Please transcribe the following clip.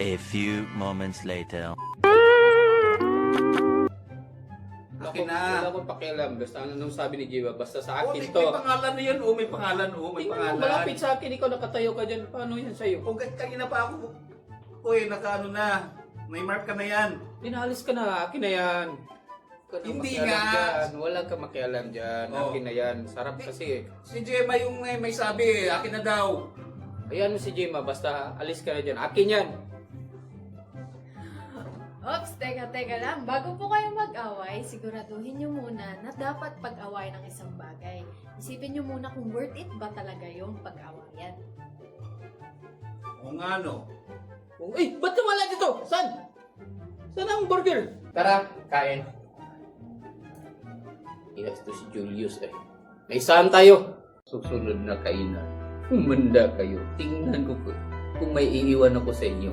A few moments later. Akin na. Wala akong pakialam. Basta ano nung sabi ni Jiwa, basta sa Oh, akin may to. pangalan na yan. Oh, may pangalan. Oh, may Tingnan mo, pangalan. malapit sa akin, ikaw nakatayo ka dyan. Paano yan sa'yo? O, kanina pa ako. Uy, nakaano na. May mark ka na yan. Pinahalis ka na, akin na yan. Huwag ka na Hindi makialam nga. dyan. Wala kang makialam dyan. Oh. Akin na yan. Sarap kasi. Si Gemma yung may sabi, akin na daw. Ayan mo si Jima, basta alis ka na dyan. Akin yan. Ops, teka lang. Bago po kayo mag-away, siguraduhin nyo muna na dapat pag-away ng isang bagay. Isipin nyo muna kung worth it ba talaga yung pag-awayan. O nga no. Oh, eh, ba't ka wala dito? Saan? Saan ang burger? Tara, kain. Yes, to si Julius eh. May saan tayo? Susunod na kainan. Humanda kayo. Tingnan ko kung may iiwan ako sa inyo.